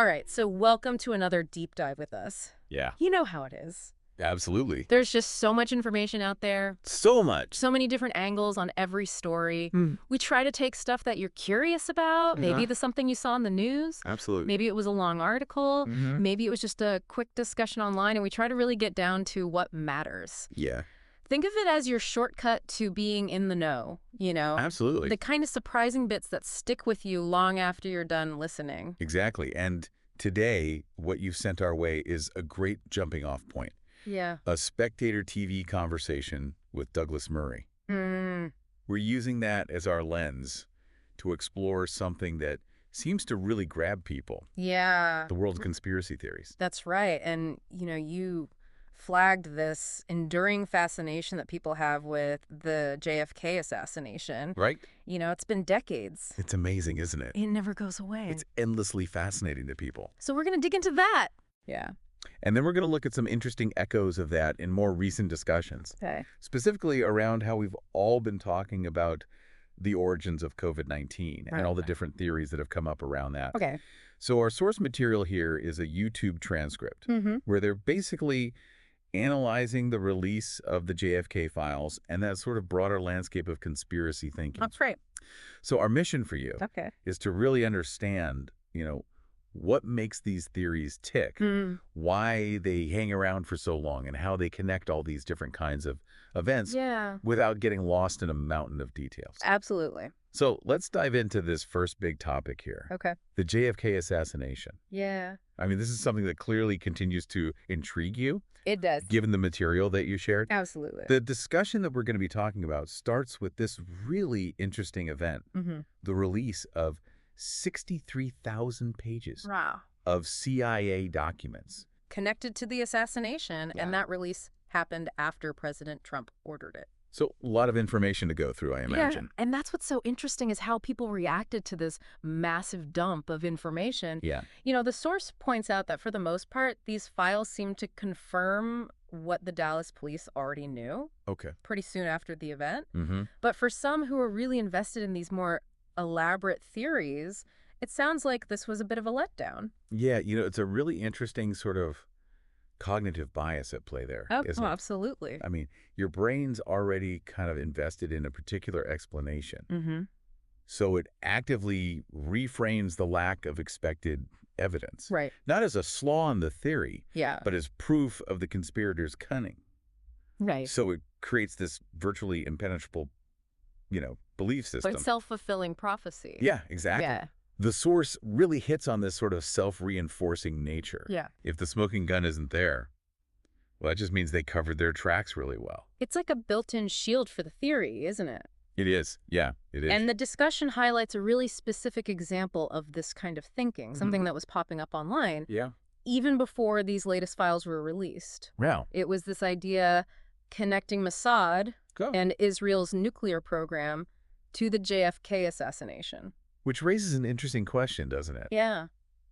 All right, so welcome to another deep dive with us. Yeah, You know how it is. absolutely. There's just so much information out there, So much. so many different angles on every story. Mm. We try to take stuff that you're curious about, maybe something you saw in the news. Absolutely. Maybe it was a long article. Mm-hmm. Maybe it was just a quick discussion online, and we try to really get down to what matters. Yeah, Think of it as your shortcut to being in the know, you know? absolutely. The kind of surprising bits that stick with you long after you're done listening. Exactly. And today, what you've sent our way is a great jumping off point. Yeah. A Spectator TV conversation with Douglas Murray. Mm. We're using that as our lens to explore something that seems to really grab people. Yeah. The world's conspiracy theories. That's right. And, you flagged this enduring fascination that people have with the JFK assassination. Right? It's been decades. It's amazing, isn't it? It never goes away. It's endlessly fascinating to people. So we're going to dig into that. Yeah. And then we're going to look at some interesting echoes of that in more recent discussions. Okay. Specifically around how we've all been talking about the origins of COVID-19 and all the different theories that have come up around that. Okay. So our source material here is a YouTube transcript where they're basically analyzing the release of the JFK files and that sort of broader landscape of conspiracy thinking. That's right. So our mission for you Okay. is to really understand, what makes these theories tick, why they hang around for so long, and how they connect all these different kinds of events without getting lost in a mountain of details. Absolutely. So let's dive into this first big topic here, Okay. the JFK assassination. Yeah. I mean, this is something that clearly continues to intrigue you, It does. given the material that you shared. Absolutely. The discussion that we're going to be talking about starts with this really interesting event, the release of 63,000 pages Wow. of CIA documents. Connected to the assassination, and that release happened after President Trump ordered it. So a lot of information to go through, I imagine. Yeah, and that's what's so interesting is how people reacted to this massive dump of information. Yeah. The source points out that for the most part, these files seem to confirm what the Dallas police already knew Okay. pretty soon after the event. Mm-hmm. But for some who are really invested in these more elaborate theories, it sounds like this was a bit of a letdown. Yeah, it's a really interesting sort of cognitive bias at play there, isn't it? Absolutely. I mean, your brain's already kind of invested in a particular explanation. So it actively reframes the lack of expected evidence. Right. Not as a flaw in the theory, Yeah. but as proof of the conspirators' cunning. Right. So it creates this virtually impenetrable, belief system. But self-fulfilling prophecy. Yeah, exactly. Yeah. The source really hits on this sort of self-reinforcing nature. Yeah. If the smoking gun isn't there, well, that just means they covered their tracks really well. It's like a built-in shield for the theory, isn't it? It is. Yeah, it is. And the discussion highlights a really specific example of this kind of thinking, something that was popping up online Yeah. even before these latest files were released. Wow. It was this idea connecting Mossad and Israel's nuclear program to the JFK assassination. Which raises an interesting question, doesn't it? Yeah.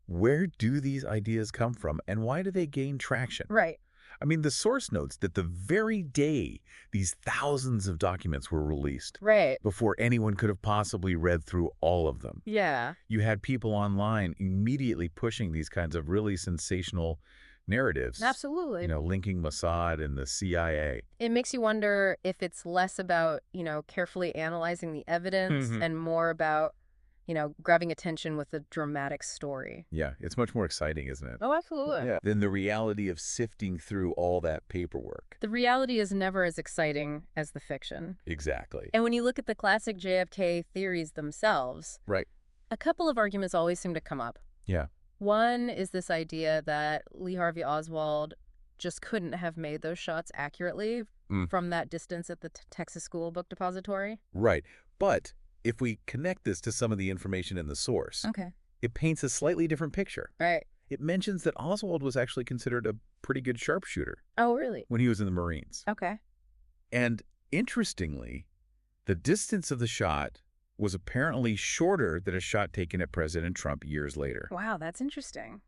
Where do these ideas come from, and why do they gain traction? Right. I mean, the source notes that the very day these thousands of documents were released, Right. before anyone could have possibly read through all of them, Yeah. you had people online immediately pushing these kinds of really sensational narratives. Absolutely. Linking Mossad and the CIA. It makes you wonder if it's less about, carefully analyzing the evidence and more about, grabbing attention with a dramatic story. Yeah, it's much more exciting, isn't it? Oh, absolutely. Yeah. Than the reality of sifting through all that paperwork. The reality is never as exciting as the fiction. Exactly. And when you look at the classic JFK theories themselves, Right. a couple of arguments always seem to come up. Yeah. One is this idea that Lee Harvey Oswald just couldn't have made those shots accurately from that distance at the Texas School Book Depository. Right. But if we connect this to some of the information in the source, it paints a slightly different picture. Right. It mentions that Oswald was actually considered a pretty good sharpshooter Oh, really? when he was in the Marines. Okay. And interestingly, the distance of the shot was apparently shorter than a shot taken at President Trump years later. Wow, that's interesting.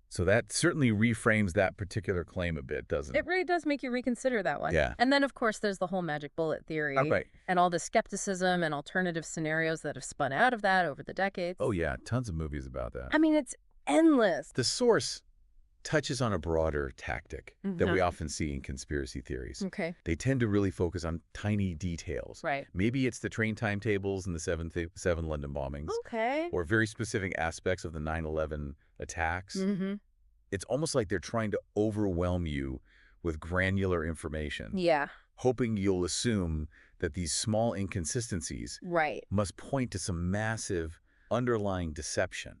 So that certainly reframes that particular claim a bit, doesn't it? It really does make you reconsider that one. Yeah. And then, of course, there's the whole magic bullet theory. Right. And all the skepticism and alternative scenarios that have spun out of that over the decades. Oh, yeah. Tons of movies about that. I mean, it's endless. The source touches on a broader tactic that we often see in conspiracy theories. Okay. They tend to really focus on tiny details. Right. Maybe it's the train timetables in the 7 London bombings. Okay. Or very specific aspects of the 9/11 attacks. It's almost like they're trying to overwhelm you with granular information. Yeah. Hoping you'll assume that these small inconsistencies must point to some massive underlying deception.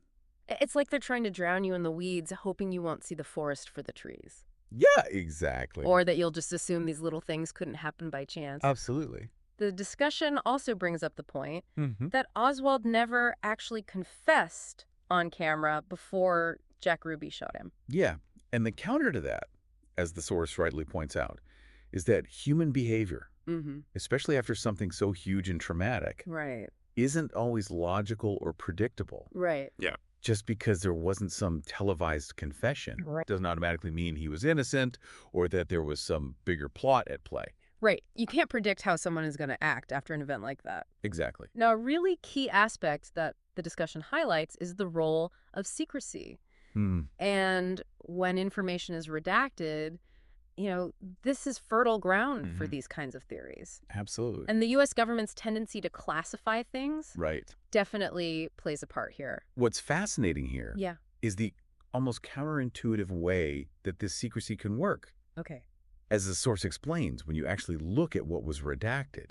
It's like they're trying to drown you in the weeds, hoping you won't see the forest for the trees. Yeah, exactly. Or that you'll just assume these little things couldn't happen by chance. Absolutely. The discussion also brings up the point that Oswald never actually confessed on camera before Jack Ruby shot him. Yeah, and the counter to that, as the source rightly points out, is that human behavior, especially after something so huge and traumatic, isn't always logical or predictable. Yeah. Just because there wasn't some televised confession doesn't automatically mean he was innocent or that there was some bigger plot at play. Right. You can't predict how someone is going to act after an event like that. Exactly. Now, a really key aspect that the discussion highlights is the role of secrecy. And when information is redacted, you know, this is fertile ground for these kinds of theories. Absolutely. And the U.S. government's tendency to classify things definitely plays a part here. What's fascinating here is the almost counterintuitive way that this secrecy can work. Okay. As the source explains, when you actually look at what was redacted.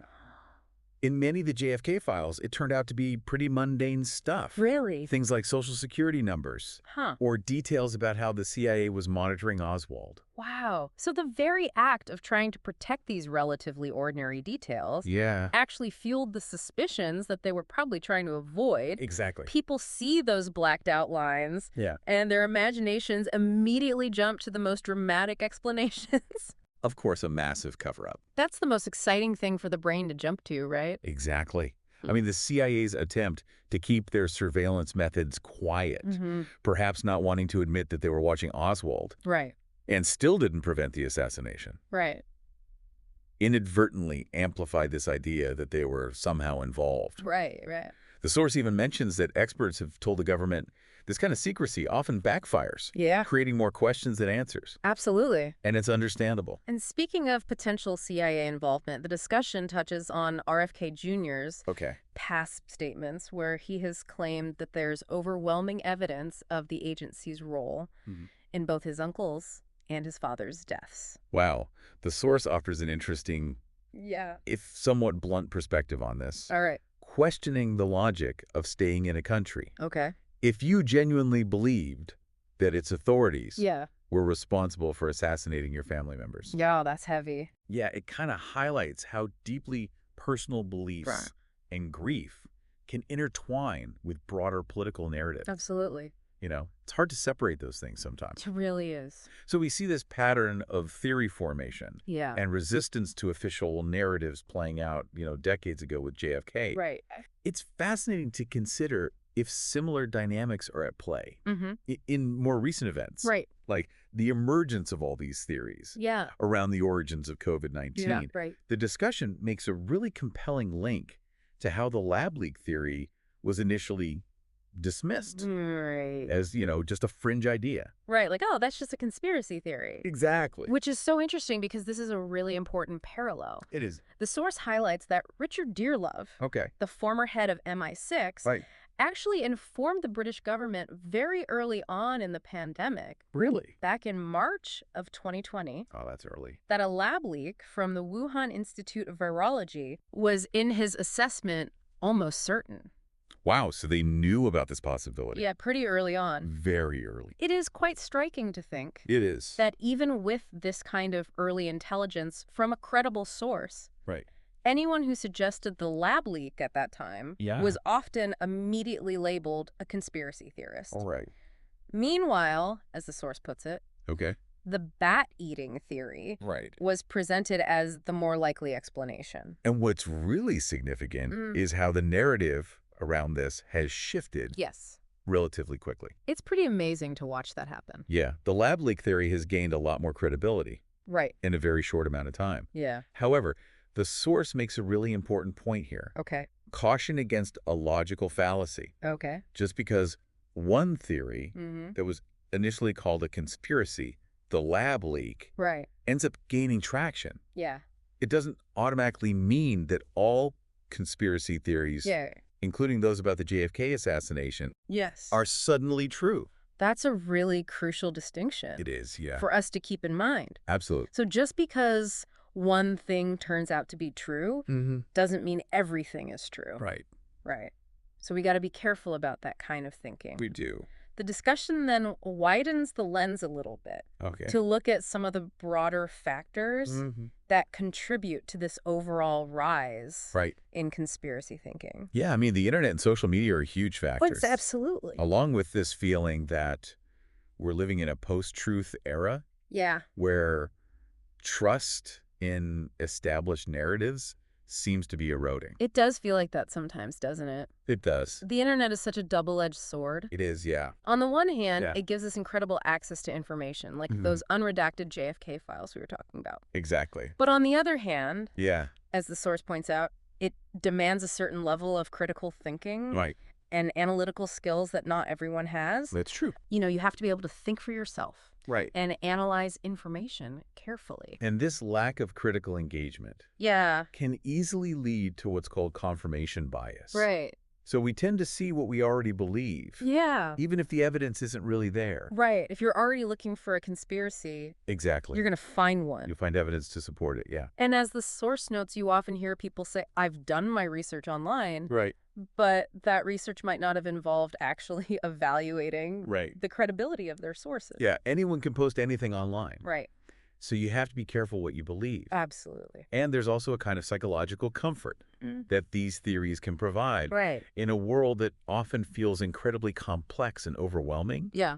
In many of the JFK files, it turned out to be pretty mundane stuff. Really? Things like Social Security numbers. Or details about how the CIA was monitoring Oswald. Wow. So the very act of trying to protect these relatively ordinary details actually fueled the suspicions that they were probably trying to avoid. Exactly. People see those blacked out lines and their imaginations immediately jump to the most dramatic explanations. Of course, a massive cover-up. That's the most exciting thing for the brain to jump to, right? Exactly. I mean, the CIA's attempt to keep their surveillance methods quiet, perhaps not wanting to admit that they were watching Oswald, and still didn't prevent the assassination. Inadvertently amplified this idea that they were somehow involved. The source even mentions that experts have told the government this kind of secrecy often backfires, creating more questions than answers. Absolutely. And it's understandable. And speaking of potential CIA involvement, the discussion touches on RFK Jr.'s past statements where he has claimed that there's overwhelming evidence of the agency's role in both his uncle's and his father's deaths. Wow. The source offers an interesting, if somewhat blunt perspective on this. All right. Questioning the logic of staying in a country. Okay. If you genuinely believed that its authorities were responsible for assassinating your family members. Yeah, that's heavy. Yeah, it kind of highlights how deeply personal beliefs and grief can intertwine with broader political narratives. Absolutely. You know, it's hard to separate those things sometimes. It really is. So we see this pattern of theory formation and resistance to official narratives playing out, you know, decades ago with JFK. Right. It's fascinating to consider if similar dynamics are at play in more recent events. Like the emergence of all these theories around the origins of COVID-19. The discussion makes a really compelling link to how the lab leak theory was initially dismissed as, you know, just a fringe idea. Like, oh, that's just a conspiracy theory. Exactly. Which is so interesting because this is a really important parallel. It is. The source highlights that Richard Dearlove, the former head of MI6, actually informed the British government very early on in the pandemic. Really? Back in March of 2020. Oh, that's early. That a lab leak from the Wuhan Institute of Virology was, in his assessment, almost certain. Wow, so they knew about this possibility. Yeah, pretty early on. Very early. It is quite striking to think it is that even with this kind of early intelligence from a credible source, anyone who suggested the lab leak at that time was often immediately labeled a conspiracy theorist. All right. Meanwhile, as the source puts it, the bat-eating theory was presented as the more likely explanation. And what's really significant is how the narrative around this has shifted relatively quickly. It's pretty amazing to watch that happen. Yeah. The lab leak theory has gained a lot more credibility in a very short amount of time. However, the source makes a really important point here. Caution against a logical fallacy. Just because one theory that was initially called a conspiracy, the lab leak, ends up gaining traction. Yeah. It doesn't automatically mean that all conspiracy theories, including those about the JFK assassination, are suddenly true. That's a really crucial distinction. It is, yeah. For us to keep in mind. Absolutely. So just because one thing turns out to be true doesn't mean everything is true. Right. Right. So we got to be careful about that kind of thinking. We do. The discussion then widens the lens a little bit to look at some of the broader factors that contribute to this overall rise in conspiracy thinking. Yeah, I mean, the internet and social media are huge factors. Oh, absolutely. Along with this feeling that we're living in a post-truth era where trust in established narratives seems to be eroding. It does feel like that sometimes, doesn't it? It does. The internet is such a double-edged sword. It is, yeah. On the one hand, it gives us incredible access to information, like those unredacted JFK files we were talking about. Exactly. But on the other hand, as the source points out, it demands a certain level of critical thinking and analytical skills that not everyone has. That's true. You know, you have to be able to think for yourself. Right. And analyze information carefully. And this lack of critical engagement can easily lead to what's called confirmation bias. Right. So we tend to see what we already believe. Yeah. Even if the evidence isn't really there. Right. If you're already looking for a conspiracy, exactly, you're going to find one. You'll find evidence to support it, yeah. And as the source notes, you often hear people say, I've done my research online. Right. But that research might not have involved actually evaluating right. the credibility of their sources. Yeah, anyone can post anything online. Right. So you have to be careful what you believe. Absolutely. And there's also a kind of psychological comfort that these theories can provide in a world that often feels incredibly complex and overwhelming. Yeah.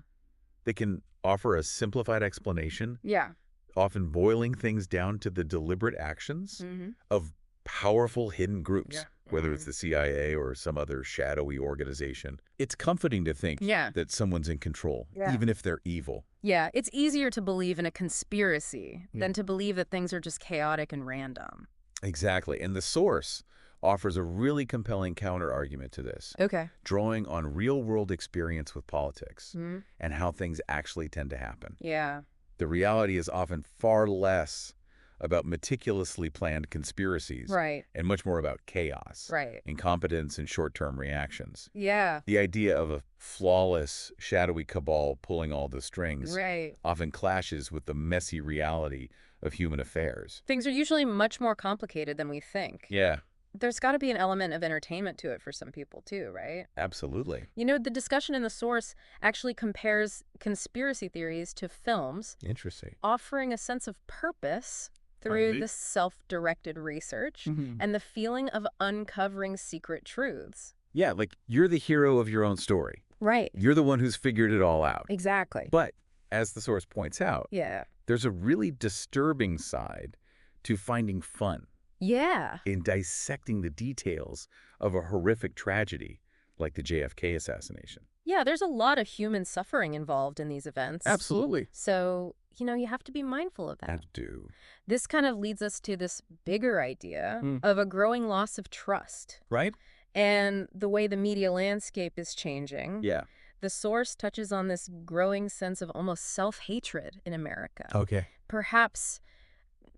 They can offer a simplified explanation. Yeah. Often boiling things down to the deliberate actions of powerful hidden groups, whether it's the CIA or some other shadowy organization. It's comforting to think that someone's in control, even if they're evil. Yeah, it's easier to believe in a conspiracy than to believe that things are just chaotic and random. Exactly. And the source offers a really compelling counter-argument to this. Okay. Drawing on real-world experience with politics and how things actually tend to happen. Yeah. The reality is often far less about meticulously planned conspiracies and much more about chaos, incompetence, and short-term reactions. Yeah. The idea of a flawless, shadowy cabal pulling all the strings often clashes with the messy reality of human affairs. Things are usually much more complicated than we think. Yeah. There's got to be an element of entertainment to it for some people too, right? Absolutely. You know, the discussion in the source actually compares conspiracy theories to films. Interesting. Offering a sense of purpose through this self-directed research and the feeling of uncovering secret truths. Yeah, like you're the hero of your own story. Right. You're the one who's figured it all out. Exactly. But as the source points out, there's a really disturbing side to finding fun. Yeah. In dissecting the details of a horrific tragedy like the JFK assassination. Yeah, there's a lot of human suffering involved in these events. Absolutely. So, you know, you have to be mindful of that. I do. This kind of leads us to this bigger idea of a growing loss of trust. Right. And the way the media landscape is changing. Yeah. The source touches on this growing sense of almost self-hatred in America. Okay. Perhaps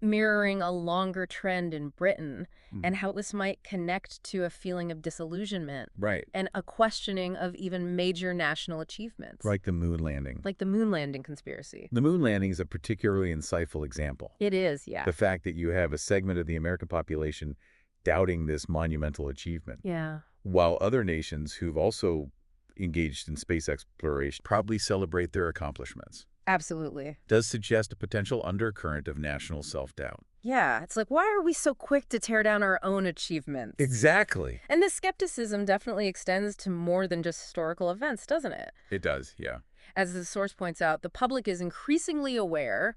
mirroring a longer trend in Britain and how this might connect to a feeling of disillusionment. Right. And a questioning of even major national achievements. Like the moon landing. Like the moon landing conspiracy. The moon landing is a particularly insightful example. It is, yeah. The fact that you have a segment of the American population doubting this monumental achievement. Yeah. While other nations who've also engaged in space exploration probably celebrate their accomplishments. Absolutely. Does suggest a potential undercurrent of national self-doubt. Yeah, it's like, why are we so quick to tear down our own achievements? Exactly. And this skepticism definitely extends to more than just historical events, doesn't it? It does, yeah. As the source points out, the public is increasingly aware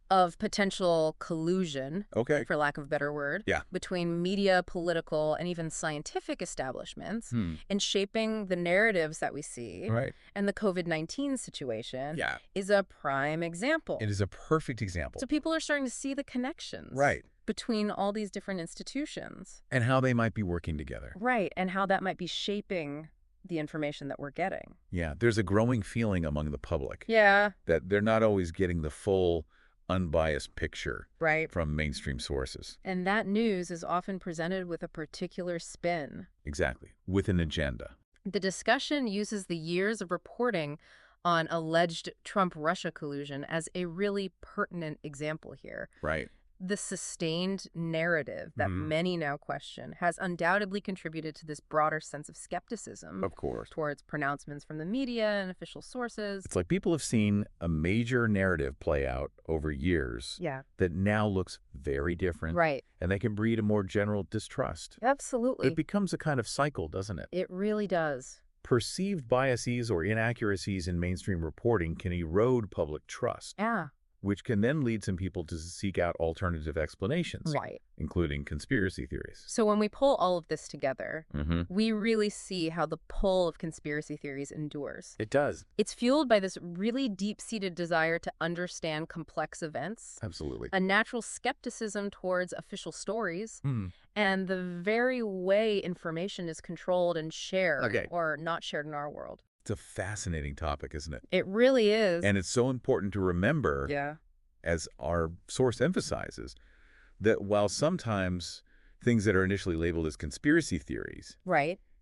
of potential collusion, for lack of a better word, between media, political, and even scientific establishments in shaping the narratives that we see. Right. And the COVID-19 situation is a prime example. It is a perfect example. So people are starting to see the connections between all these different institutions. And how they might be working together. Right, and how that might be shaping the information that we're getting. Yeah, there's a growing feeling among the public Yeah. that they're not always getting the full, unbiased picture Right. from mainstream sources. And that news is often presented with a particular spin. Exactly, with an agenda. The discussion uses the years of reporting on alleged Trump-Russia collusion as a really pertinent example here. Right. The sustained narrative that many now question has undoubtedly contributed to this broader sense of skepticism. Of course. Towards pronouncements from the media and official sources. It's like people have seen a major narrative play out over years that now looks very different. Right. And they can breed a more general distrust. Absolutely. It becomes a kind of cycle, doesn't it? It really does. Perceived biases or inaccuracies in mainstream reporting can erode public trust. Yeah. Which can then lead some people to seek out alternative explanations, right, including conspiracy theories. So when we pull all of this together, we really see how the pull of conspiracy theories endures. It does. It's fueled by this really deep-seated desire to understand complex events. Absolutely. A natural skepticism towards official stories, and the very way information is controlled and shared or not shared in our world. It's a fascinating topic, isn't it? It really is. And it's so important to remember, as our source emphasizes, that while sometimes things that are initially labeled as conspiracy theories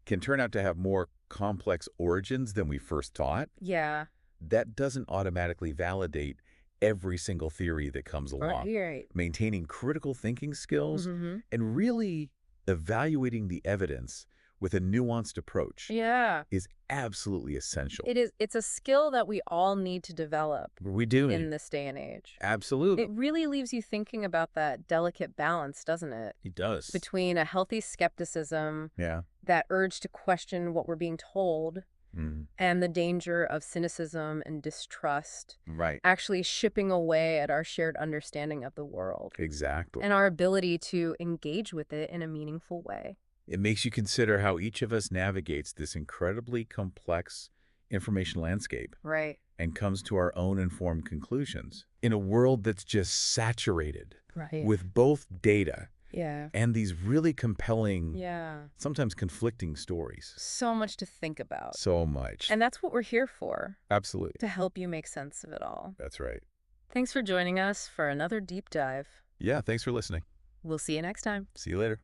can turn out to have more complex origins than we first thought, that doesn't automatically validate every single theory that comes along. Maintaining critical thinking skills and really evaluating the evidence with a nuanced approach is absolutely essential. It is. It's a skill that we all need to develop. We do. In this day and age. Absolutely. It really leaves you thinking about that delicate balance, doesn't it? It does. Between a healthy skepticism, that urge to question what we're being told, and the danger of cynicism and distrust actually chipping away at our shared understanding of the world. Exactly. And our ability to engage with it in a meaningful way. It makes you consider how each of us navigates this incredibly complex information landscape and comes to our own informed conclusions in a world that's just saturated with both data and these really compelling, sometimes conflicting stories. So much to think about. So much. And that's what we're here for. Absolutely. To help you make sense of it all. That's right. Thanks for joining us for another deep dive. Yeah, thanks for listening. We'll see you next time. See you later.